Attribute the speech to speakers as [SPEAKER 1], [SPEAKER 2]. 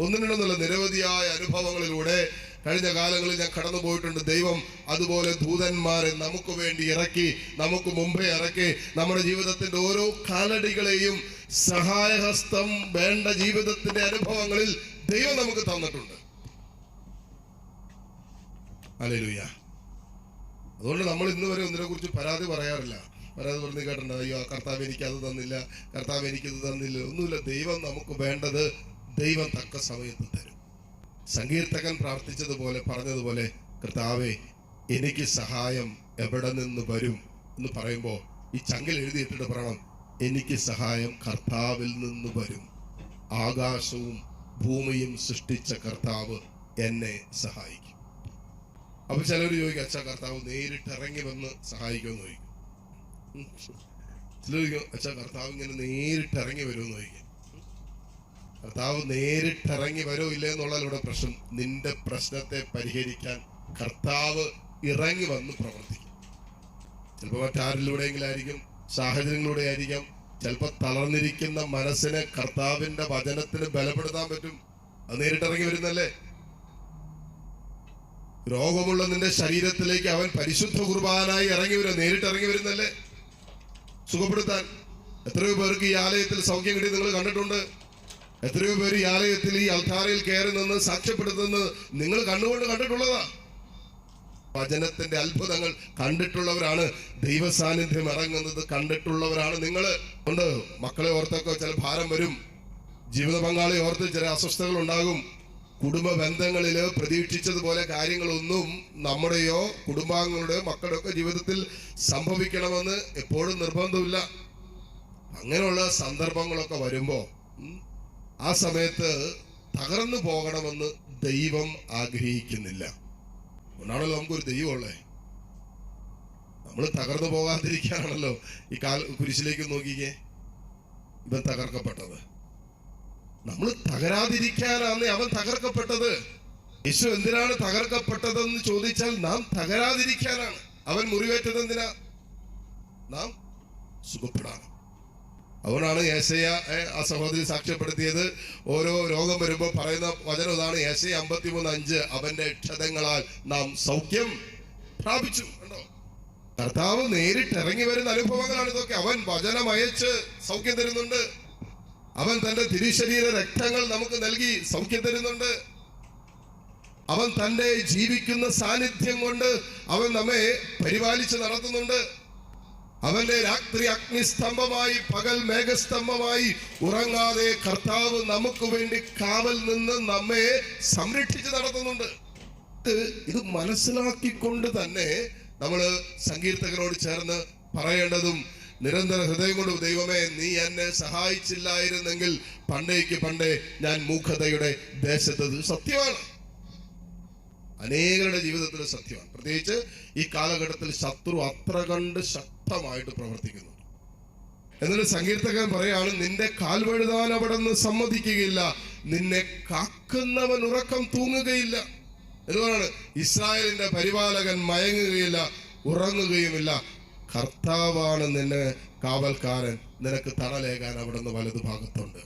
[SPEAKER 1] ഒന്നിനൊന്നുള്ള നിരവധിയായ അനുഭവങ്ങളിലൂടെ കഴിഞ്ഞ കാലങ്ങളിൽ ഞാൻ കടന്നു പോയിട്ടുണ്ട്. ദൈവം അതുപോലെ ദൂതന്മാരെ നമുക്ക് വേണ്ടി ഇറക്കി, നമുക്ക് മുമ്പേ ഇറക്കി, നമ്മുടെ ജീവിതത്തിന്റെ ഓരോ കാലടികളെയും സഹായഹസ്തം വേണ്ട ജീവിതത്തിന്റെ അനുഭവങ്ങളിൽ ദൈവം നമുക്ക് തന്നിട്ടുണ്ട്. ഹല്ലേലൂയ. അതുകൊണ്ട് നമ്മൾ ഇന്ന് വരെ ഒന്നിനെ കുറിച്ച് പരാതി പറയാറില്ല. പരാതി പറഞ്ഞ് കേട്ടിട്ടുണ്ട്, അയ്യോ കർത്താവ് എനിക്ക് അത് തന്നില്ല, കർത്താവ് എനിക്കിത് തന്നില്ല. ഒന്നുമില്ല. ദൈവം നമുക്ക് വേണ്ടത് ദൈവം തക്ക സമയത്ത് തരും. സങ്കീർത്തകൻ പ്രാർത്ഥിച്ചതുപോലെ, പറഞ്ഞതുപോലെ, കർത്താവേ എനിക്ക് സഹായം എവിടെ നിന്ന് വരും എന്ന് പറയുമ്പോൾ ഈ ചങ്കിൽ എഴുതിയിട്ടിട്ട് പറയണം, എനിക്ക് സഹായം കർത്താവിൽ നിന്ന് വരും. ആകാശവും ഭൂമിയും സൃഷ്ടിച്ച കർത്താവ് എന്നെ സഹായിക്കും. അപ്പൊ ചിലർ ചോദിക്കും, അച്ഛാ കർത്താവ് നേരിട്ട് ഇറങ്ങി വന്ന് സഹായിക്കുമെന്ന് ചോദിക്കും. ചിലർ ചോദിക്കും, അച്ഛാ കർത്താവ് ഇങ്ങനെ നേരിട്ട് ഇറങ്ങി വരുമെന്ന് ചോദിക്കും. കർത്താവ് നേരിട്ടിറങ്ങി വരോ ഇല്ലേ എന്നുള്ളതാണ് ഇവിടെ പ്രശ്നം. നിന്റെ പ്രശ്നത്തെ പരിഹരിക്കാൻ കർത്താവ് ഇറങ്ങി വന്ന് പ്രവർത്തിക്കും. ചിലപ്പോൾ മറ്റാരിലൂടെയെങ്കിലും ആയിരിക്കും, സാഹചര്യങ്ങളിലൂടെ ആയിരിക്കാം. ചിലപ്പോൾ തളർന്നിരിക്കുന്ന മനസ്സിനെ കർത്താവിന്റെ വചനത്തിന് ബലപ്പെടുത്താൻ പറ്റും. അത് നേരിട്ടിറങ്ങി വരുന്നല്ലേ. രോഗമുള്ള നിന്റെ ശരീരത്തിലേക്ക് അവൻ പരിശുദ്ധ കുർബാനായി ഇറങ്ങി വരും. നേരിട്ടിറങ്ങി വരുന്നല്ലേ സുഖപ്പെടുത്താൻ. എത്രയോ പേർക്ക് ഈ ആലയത്തിൽ സൗഖ്യം കിട്ടി നിങ്ങൾ കണ്ടിട്ടുണ്ട്. എത്രയോ പേര് ഈ ആലയത്തിൽ ഈ അൾത്താരയിൽ കയറി നിന്ന് സാക്ഷ്യപ്പെടുത്തുന്നത് നിങ്ങൾ കണ്ണുകൊണ്ട് കണ്ടിട്ടുള്ളതാ. വചനത്തിന്റെ അത്ഭുതങ്ങൾ കണ്ടിട്ടുള്ളവരാണ്. ദൈവ സാന്നിധ്യം ഇറങ്ങുന്നത് കണ്ടിട്ടുള്ളവരാണ് നിങ്ങൾ. കൊണ്ട് മക്കളെ ഓർത്തൊക്കെ ചില ഭാരം വരും, ജീവിത പങ്കാളി ഓർത്ത് ചില അസ്വസ്ഥതകൾ ഉണ്ടാകും. കുടുംബ ബന്ധങ്ങളില് പ്രതീക്ഷിച്ചതുപോലെ കാര്യങ്ങളൊന്നും നമ്മുടെയോ കുടുംബാംഗങ്ങളുടെയോ മക്കളുടെ ഒക്കെ ജീവിതത്തിൽ സംഭവിക്കണമെന്ന് എപ്പോഴും നിർബന്ധമില്ല. അങ്ങനെയുള്ള സന്ദർഭങ്ങളൊക്കെ വരുമ്പോ ആ സമയത്ത് തകർന്നു പോകണമെന്ന് ദൈവം ആഗ്രഹിക്കുന്നില്ല. അതുകൊണ്ടാണല്ലോ നമുക്കൊരു ദൈവമുള്ളേ. നമ്മൾ തകർന്നു പോകാതിരിക്കാനാണല്ലോ ഈ കുരിശിലേക്ക് നോക്കിക്കേ, ഇവൻ തകർക്കപ്പെട്ടത്. നമ്മൾ തകരാതിരിക്കാനാണ് അവൻ തകർക്കപ്പെട്ടത്. യേശു എന്തിനാണ് തകർക്കപ്പെട്ടതെന്ന് ചോദിച്ചാൽ നാം തകരാതിരിക്കാനാണ്. അവൻ മുറിവേറ്റത് എന്തിനാ? നാം സുഖപ്പെടാൻ. അതുകൊണ്ടാണ് യേശയ്യ ആ സഹോദരി സാക്ഷ്യപ്പെടുത്തിയത്. ഓരോ രോഗം വരുമ്പോൾ പറയുന്ന വചനം ഇതാണ്, യേശയ്യ 53:5, അവന്റെ ക്ഷതങ്ങളാൽ നാം സൗഖ്യം പ്രാപിച്ചു. കണ്ടോ, കർത്താവ് നേരിട്ട് ഇറങ്ങി വരുന്ന അനുഭവങ്ങളാണ് ഇതൊക്കെ. അവൻ വചനം അയച്ച് സൗഖ്യം തരുന്നുണ്ട്. അവൻ തന്റെ തിരുശരീര രക്തങ്ങൾ നമുക്ക് നൽകി സൗഖ്യം തരുന്നുണ്ട്. അവൻ തന്റെ ജീവിക്കുന്ന സാന്നിധ്യം കൊണ്ട് അവൻ നമ്മെ പരിപാലിച്ച് നടത്തുന്നുണ്ട്. അവന്റെ രാത്രി അഗ്നിസ്തംഭമായി, പകൽ മേഘസ്തംഭമായി ഉറങ്ങാതെ കർത്താവ് നമുക്ക് വേണ്ടി കാവൽ നിന്ന് നമ്മെ സംരക്ഷിച്ച് നടത്തുന്നുണ്ട്. ഇത് മനസ്സിലാക്കിക്കൊണ്ട് തന്നെ നമ്മള് സങ്കീർത്തകരോട് ചേർന്ന് പറയേണ്ടതും നിരന്തര ഹൃദയം കൊണ്ട്, ദൈവമേ നീ എന്നെ സഹായിച്ചില്ലായിരുന്നെങ്കിൽ പണ്ടേ ഞാൻ മൂഢതയുടെ ദേശത്ത്. സത്യമാണ്, അനേകരുടെ ജീവിതത്തിൽ സത്യമാണ്. പ്രത്യേകിച്ച് ഈ കാലഘട്ടത്തിൽ ശത്രു അത്ര കണ്ട് ശക്തമായിട്ട് പ്രവർത്തിക്കുന്നു. എന്നിട്ട് സങ്കീർത്തകൻ പറയാണ്, നിന്റെ കാൽവഴുതാൻ അവിടെ നിന്ന് സമ്മതിക്കുകയില്ല, നിന്നെ കാക്കുന്നവൻ ഉറക്കം തൂങ്ങുകയില്ല. എന്തുകൊണ്ടാണ്? ഇസ്രായേലിന്റെ പരിപാലകൻ മയങ്ങുകയില്ല, ഉറങ്ങുകയുമില്ല. കർത്താവാണ് നിന്നെ കാവൽക്കാരൻ, നിനക്ക് തണലേകാൻ അവിടെ നിന്ന് വലതു ഭാഗത്തുണ്ട്.